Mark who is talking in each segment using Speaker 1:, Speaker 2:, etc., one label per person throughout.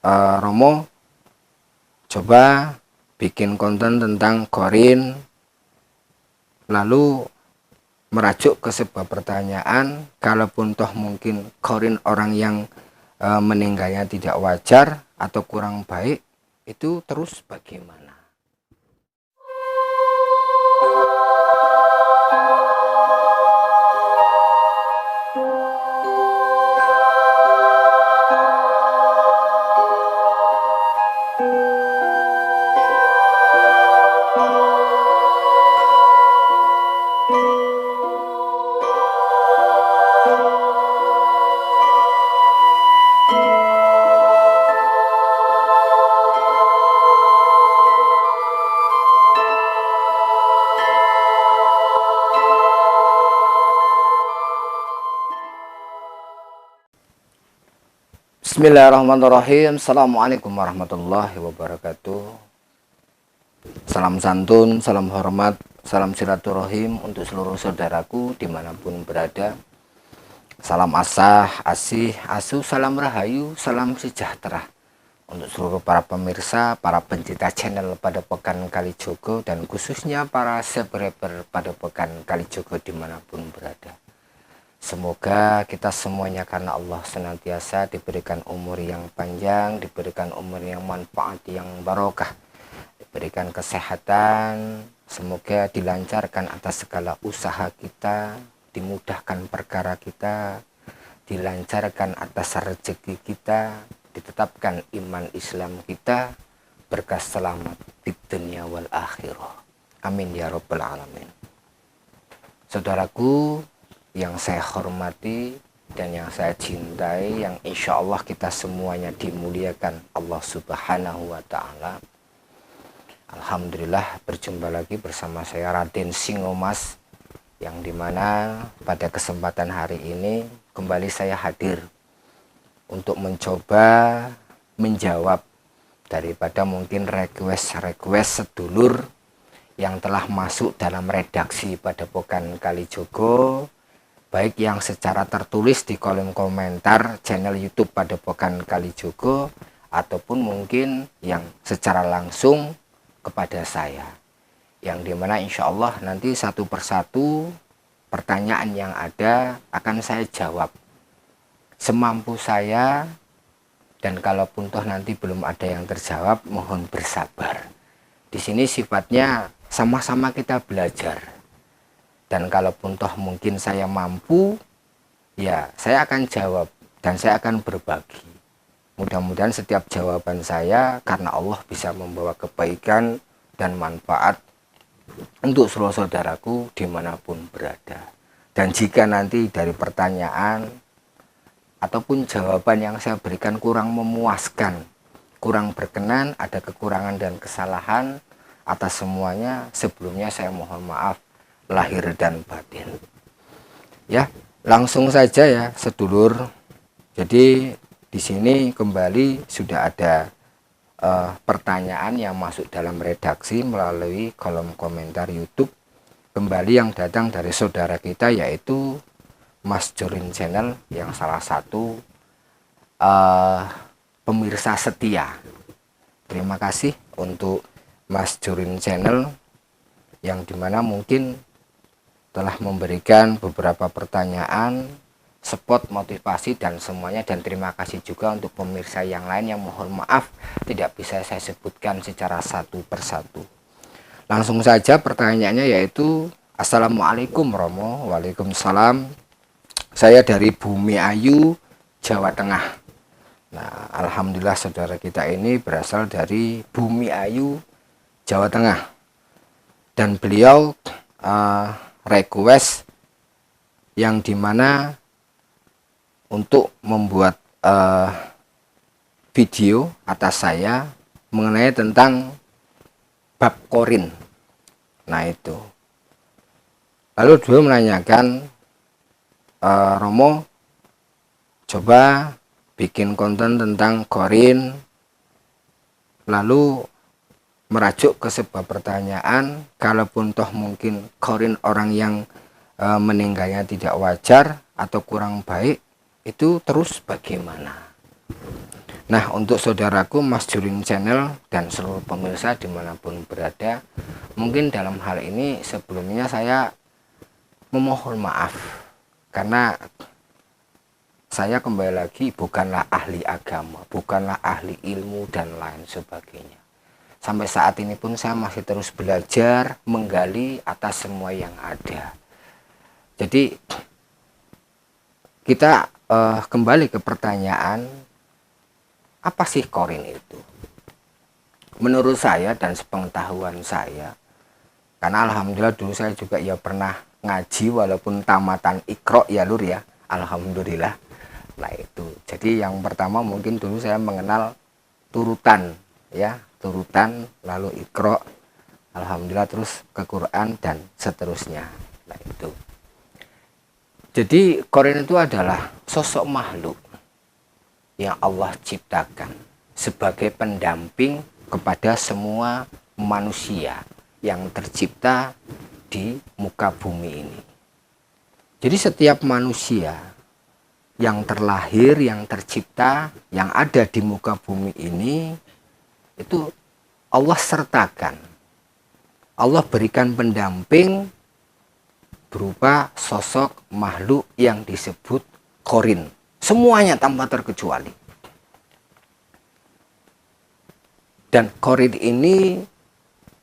Speaker 1: Romo coba bikin konten tentang Qorin, lalu merajuk ke sebuah pertanyaan, kalaupun toh mungkin Qorin orang yang meninggalnya tidak wajar atau kurang baik, itu terus bagaimana? Bismillahirrahmanirrahim. Assalamualaikum warahmatullahi wabarakatuh. Salam santun, salam hormat, salam silaturahim untuk seluruh saudaraku dimanapun berada. Salam asah, asih, asuh, salam rahayu, salam sejahtera untuk seluruh para pemirsa, para pencinta channel Padepokan Kalijogo, dan khususnya para subscriber Padepokan Kalijogo dimanapun berada. Semoga kita semuanya karena Allah senantiasa diberikan umur yang panjang, diberikan umur yang manfaat, yang barokah, diberikan kesehatan, semoga dilancarkan atas segala usaha kita, dimudahkan perkara kita, dilancarkan atas rezeki kita, ditetapkan iman Islam kita, berkah selamat di dunia wal akhirah. Amin ya rabbal alamin. Saudaraku yang saya hormati dan yang saya cintai, yang insya Allah kita semuanya dimuliakan Allah Subhanahu wa Ta'ala. Alhamdulillah berjumpa lagi bersama saya Raden Singomas, yang dimana pada kesempatan hari ini kembali saya hadir untuk mencoba menjawab daripada mungkin request sedulur yang telah masuk dalam redaksi Padepokan Kalijogo, baik yang secara tertulis di kolom komentar channel YouTube Padepokan Kalijogo, ataupun mungkin yang secara langsung kepada saya, yang dimana insya Allah nanti satu persatu pertanyaan yang ada akan saya jawab semampu saya, dan kalaupun toh nanti belum ada yang terjawab, mohon bersabar. Di sini sifatnya sama-sama kita belajar. Dan kalaupun toh mungkin saya mampu, ya saya akan jawab dan saya akan berbagi. Mudah-mudahan setiap jawaban saya karena Allah bisa membawa kebaikan dan manfaat untuk seluruh saudaraku dimanapun berada. Dan jika nanti dari pertanyaan ataupun jawaban yang saya berikan kurang memuaskan, kurang berkenan, ada kekurangan dan kesalahan, atas semuanya sebelumnya saya mohon maaf lahir dan batin. Ya, langsung saja ya sedulur. Jadi di sini kembali sudah ada pertanyaan yang masuk dalam redaksi melalui kolom komentar YouTube. Kembali yang datang dari saudara kita yaitu Mas Jorin Channel, yang salah satu pemirsa setia. Terima kasih untuk Mas Jorin Channel yang dimana mungkin telah memberikan beberapa pertanyaan, spot motivasi dan semuanya, dan terima kasih juga untuk pemirsa yang lain yang mohon maaf tidak bisa saya sebutkan secara satu persatu. Langsung saja pertanyaannya yaitu, Assalamualaikum Romo. Waalaikumsalam. Saya dari Bumi Ayu, Jawa Tengah. Nah, alhamdulillah saudara kita ini berasal dari Bumi Ayu, Jawa Tengah, dan beliau request yang dimana untuk membuat video atas saya mengenai tentang bab Qorin. Nah itu, lalu dia menanyakan, Romo coba bikin konten tentang Qorin, lalu merajuk ke sebuah pertanyaan, kalaupun toh mungkin Qorin orang yang meninggalnya tidak wajar atau kurang baik, itu terus bagaimana? Nah, untuk saudaraku Mas Jurin Channel dan seluruh pemirsa dimanapun berada, mungkin dalam hal ini sebelumnya saya memohon maaf karena saya kembali lagi bukanlah ahli agama, bukanlah ahli ilmu dan lain sebagainya. Sampai saat ini pun saya masih terus belajar menggali atas semua yang ada. Jadi kita kembali ke pertanyaan, apa sih Qorin itu? Menurut saya dan sepengetahuan saya, karena alhamdulillah dulu saya juga ya pernah ngaji walaupun tamatan Iqra ya Lur ya, alhamdulillah. Nah itu, jadi yang pertama mungkin dulu saya mengenal turutan ya, turutan lalu Iqra, alhamdulillah terus ke Quran dan seterusnya. Nah itu. Jadi Qorin itu adalah sosok makhluk yang Allah ciptakan sebagai pendamping kepada semua manusia yang tercipta di muka bumi ini. Jadi setiap manusia yang terlahir, yang tercipta, yang ada di muka bumi ini, itu Allah sertakan. Allah berikan pendamping berupa sosok makhluk yang disebut Qorin. Semuanya tanpa terkecuali. Dan Qorin ini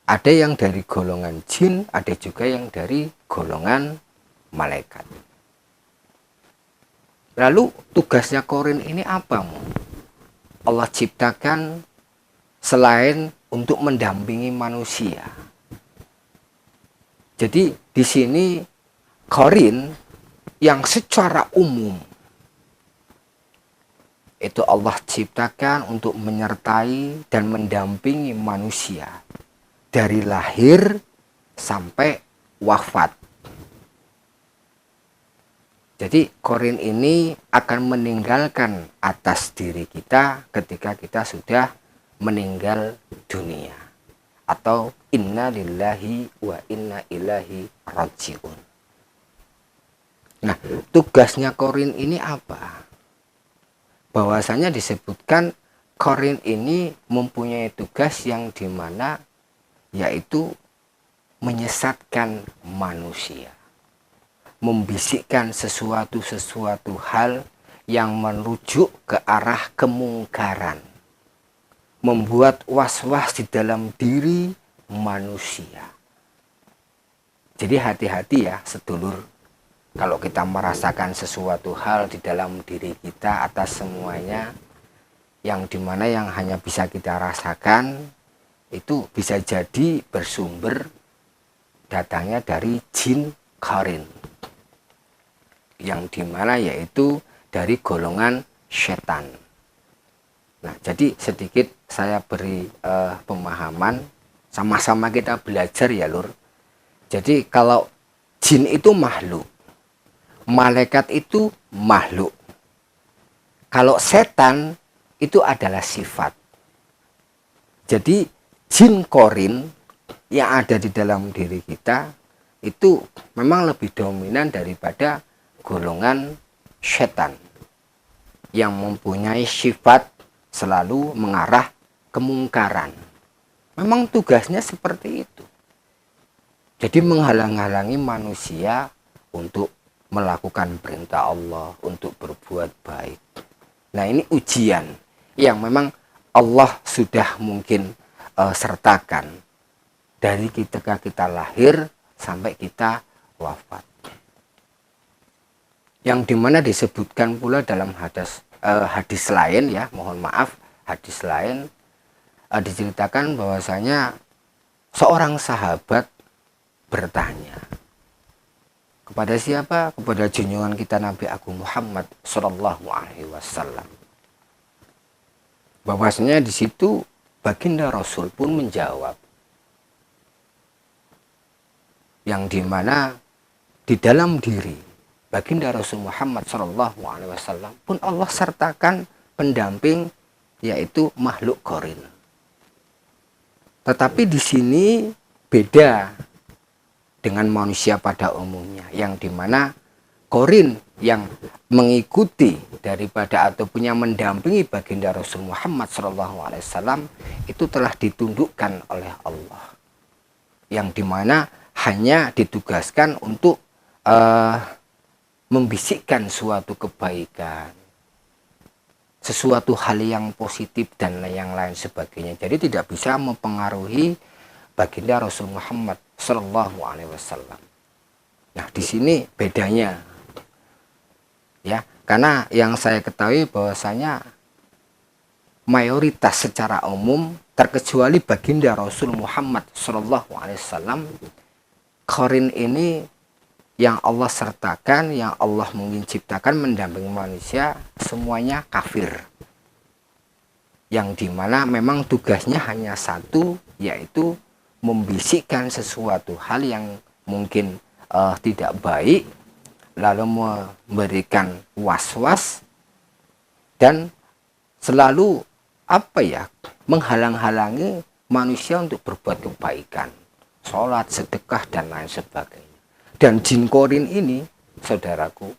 Speaker 1: ada yang dari golongan jin, ada juga yang dari golongan malaikat. Lalu tugasnya Qorin ini apa? Allah ciptakan selain untuk mendampingi manusia. Jadi di sini Qorin yang secara umum itu Allah ciptakan untuk menyertai dan mendampingi manusia dari lahir sampai wafat. Jadi Qorin ini akan meninggalkan atas diri kita ketika kita sudah meninggal dunia, atau inna lillahi wa inna ilaihi rajiun. Nah, tugasnya Qorin ini apa? Bahwasanya disebutkan Qorin ini mempunyai tugas yang dimana yaitu menyesatkan manusia, membisikkan sesuatu hal yang merujuk ke arah kemungkaran, membuat was-was di dalam diri manusia. Jadi hati-hati ya sedulur, kalau kita merasakan sesuatu hal di dalam diri kita atas semuanya, yang dimana yang hanya bisa kita rasakan itu bisa jadi bersumber datangnya dari jin Qorin, yang dimana yaitu dari golongan setan. Nah, jadi sedikit saya beri pemahaman, sama-sama kita belajar ya Lur. Jadi kalau jin itu makhluk, malaikat itu makhluk. Kalau setan itu adalah sifat. Jadi jin Qorin yang ada di dalam diri kita itu memang lebih dominan daripada golongan setan yang mempunyai sifat selalu mengarah kemungkaran. Memang tugasnya seperti itu. Jadi menghalang-halangi manusia untuk melakukan perintah Allah, untuk berbuat baik. Nah, ini ujian yang memang Allah sudah mungkin sertakan dari ketika kita lahir sampai kita wafat. Yang dimana disebutkan pula dalam hadis lain ya, mohon maaf, hadis lain diceritakan bahwasanya seorang sahabat bertanya kepada siapa? Kepada junjungan kita Nabi Agung Muhammad Sallallahu Alaihi Wasallam. Bahwasanya di situ baginda Rasul pun menjawab, yang dimana di dalam diri baginda Rasul Muhammad Sallallahu Alaihi Wasallam pun Allah sertakan pendamping yaitu makhluk Qorin. Tetapi di sini beda dengan manusia pada umumnya, yang dimana Qorin yang mengikuti daripada atau punya mendampingi baginda Rasul Muhammad SAW itu telah ditundukkan oleh Allah, yang dimana hanya ditugaskan untuk membisikkan suatu kebaikan, sesuatu hal yang positif dan yang lain sebagainya. Jadi tidak bisa mempengaruhi baginda Rasul Muhammad SAW. Nah, di sini bedanya, ya, karena yang saya ketahui bahwasanya mayoritas secara umum, terkecuali baginda Rasul Muhammad SAW, Qarin ini yang Allah sertakan, yang Allah mungkin ciptakan mendampingi manusia, semuanya kafir. Yang dimana memang tugasnya hanya satu, yaitu membisikkan sesuatu hal yang mungkin tidak baik, lalu memberikan was-was, dan selalu menghalang-halangi manusia untuk berbuat kebaikan, sholat, sedekah, dan lain sebagainya. Dan jin Qarin ini, saudaraku,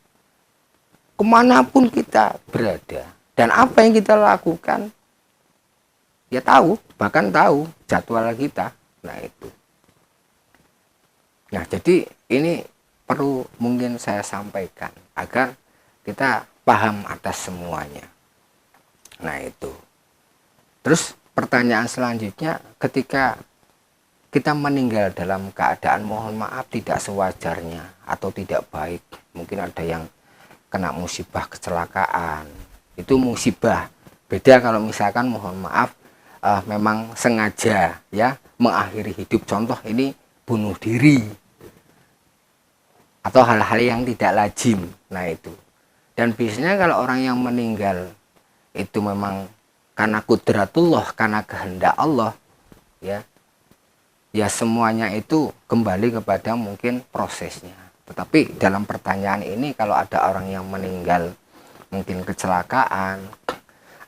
Speaker 1: kemanapun kita berada dan apa yang kita lakukan, ya tahu, bahkan tahu jadwal kita. Nah itu. Nah, jadi ini perlu mungkin saya sampaikan agar kita paham atas semuanya. Nah itu. Terus pertanyaan selanjutnya, ketika kita meninggal dalam keadaan mohon maaf tidak sewajarnya atau tidak baik, mungkin ada yang kena musibah kecelakaan, itu musibah. Beda kalau misalkan mohon maaf memang sengaja ya mengakhiri hidup, contoh ini bunuh diri atau hal-hal yang tidak lazim. Nah itu. Dan biasanya kalau orang yang meninggal itu memang karena kudratullah, karena kehendak Allah, ya semuanya itu kembali kepada mungkin prosesnya. Tetapi dalam pertanyaan ini, kalau ada orang yang meninggal mungkin kecelakaan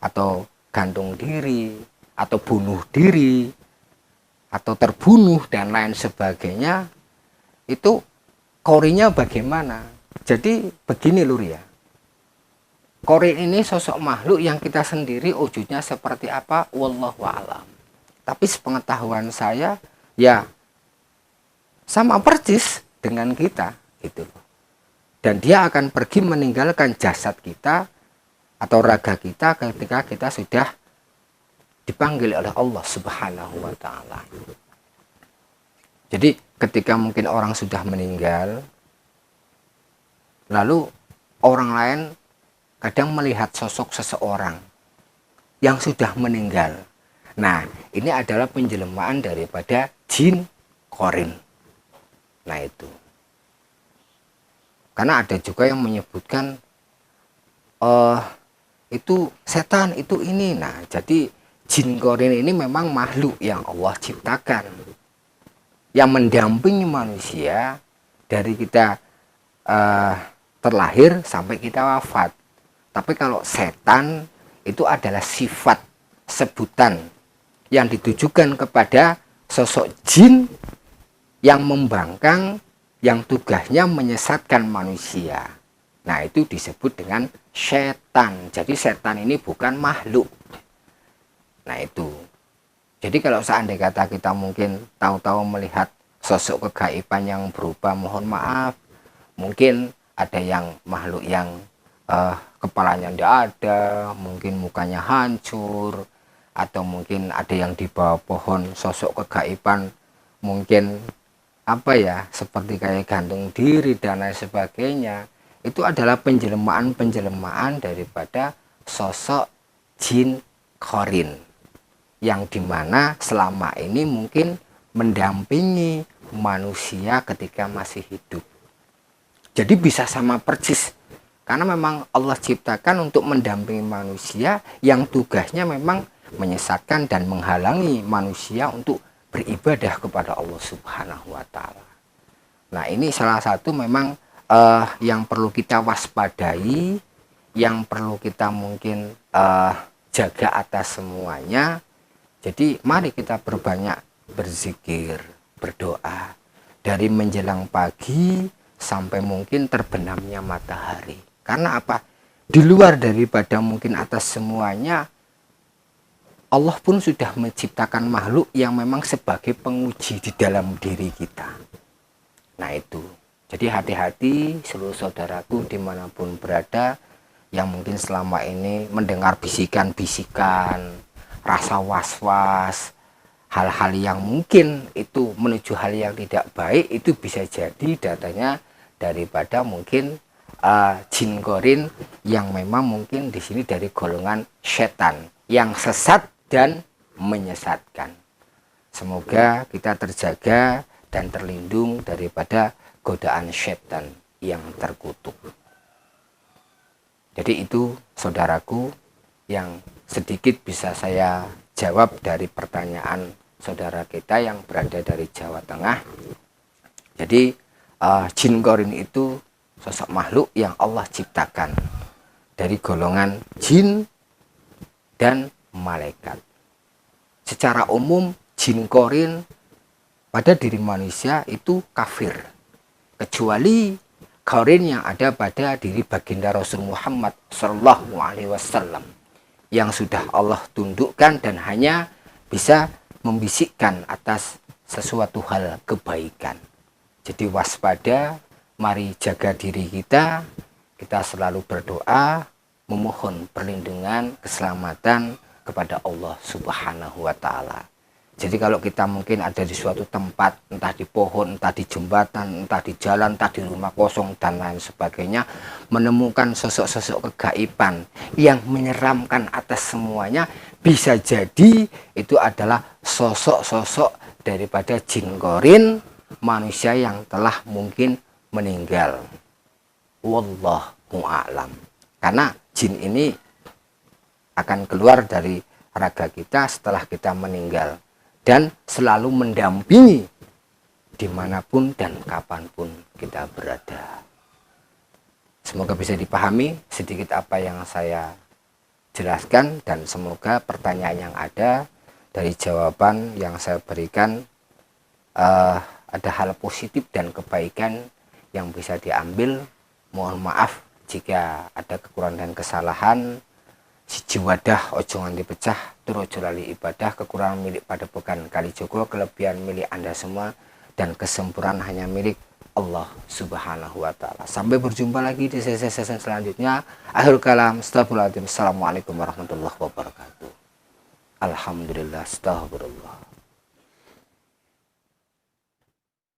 Speaker 1: atau gantung diri atau bunuh diri atau terbunuh dan lain sebagainya, itu Qarinnya bagaimana? Jadi begini lur ya, Qarin ini sosok makhluk yang kita sendiri wujudnya seperti apa, wallahu a'lam. Tapi sepengetahuan saya, ya sama persis dengan kita gitu. Dan dia akan pergi meninggalkan jasad kita atau raga kita ketika kita sudah dipanggil oleh Allah Subhanahu wa taala. Jadi ketika mungkin orang sudah meninggal, lalu orang lain kadang melihat sosok seseorang yang sudah meninggal. Nah, ini adalah penjelmaan daripada jin Qarin. Nah itu. Karena ada juga yang menyebutkan itu setan, itu ini. Nah, jadi jin Qarin ini memang makhluk yang Allah ciptakan, yang mendampingi manusia dari kita terlahir sampai kita wafat. Tapi kalau setan itu adalah sifat, sebutan yang ditujukan kepada sosok jin yang membangkang, yang tugasnya menyesatkan manusia. Nah itu disebut dengan setan. Jadi setan ini bukan makhluk. Nah itu. Jadi kalau seandainya kata kita mungkin tahu-tahu melihat sosok kegaiban yang berupa mohon maaf, mungkin ada yang makhluk yang kepalanya tidak ada, mungkin mukanya hancur, atau mungkin ada yang di bawah pohon sosok kegaiban, mungkin seperti kayak gantung diri dan lain sebagainya. Itu adalah penjelemaan daripada sosok jin Qarin, yang dimana selama ini mungkin mendampingi manusia ketika masih hidup. Jadi bisa sama persis, karena memang Allah ciptakan untuk mendampingi manusia yang tugasnya memang menyesatkan dan menghalangi manusia untuk beribadah kepada Allah Subhanahu wa taala. Nah, ini salah satu memang yang perlu kita waspadai, yang perlu kita mungkin jaga atas semuanya. Jadi mari kita berbanyak berzikir, berdoa dari menjelang pagi sampai mungkin terbenamnya matahari. Karena apa? Di luar daripada mungkin atas semuanya, Allah pun sudah menciptakan makhluk yang memang sebagai penguji di dalam diri kita. Nah itu, jadi hati-hati seluruh saudaraku dimanapun berada, yang mungkin selama ini mendengar bisikan-bisikan, rasa was-was, hal-hal yang mungkin itu menuju hal yang tidak baik, itu bisa jadi datanya daripada mungkin jin korin yang memang mungkin di sini dari golongan setan yang sesat dan menyesatkan. Semoga kita terjaga dan terlindung daripada godaan setan yang terkutuk. Jadi itu saudaraku yang sedikit bisa saya jawab dari pertanyaan saudara kita yang berada dari Jawa Tengah. Jadi jin korin itu sosok makhluk yang Allah ciptakan dari golongan jin dan malaikat. Secara umum jin korin pada diri manusia itu kafir, kecuali korin yang ada pada diri baginda Rasul Muhammad Shallallahu Alaihi Wasallam yang sudah Allah tundukkan dan hanya bisa membisikkan atas sesuatu hal kebaikan. Jadi waspada, mari jaga diri kita selalu berdoa, memohon perlindungan, keselamatan kepada Allah Subhanahu wa Ta'ala. Jadi kalau kita mungkin ada di suatu tempat, entah di pohon, entah di jembatan, entah di jalan, entah di rumah kosong dan lain sebagainya, menemukan sosok-sosok kegaiban yang menyeramkan atas semuanya, bisa jadi itu adalah sosok-sosok daripada jin korin, manusia yang telah mungkin meninggal. Wallahu a'lam. Karena jin ini akan keluar dari raga kita setelah kita meninggal dan selalu mendampingi dimanapun dan kapanpun kita berada. Semoga bisa dipahami sedikit apa yang saya jelaskan, dan semoga pertanyaan yang ada dari jawaban yang saya berikan ada hal positif dan kebaikan yang bisa diambil. Mohon maaf jika ada kekurangan dan kesalahan. Siji wadah ojo nganti pecah, tur ojo lali ibadah. Kekurangan milik pada bukan kali Joko, kelebihan milik Anda semua, dan kesempurnaan hanya milik Allah Subhanahu wa Ta'ala. Sampai berjumpa lagi di sesi-sesi selanjutnya. Akhirul kalam, astagfirullahaladzim. Assalamualaikum warahmatullahi wabarakatuh. Alhamdulillah, astagfirullah.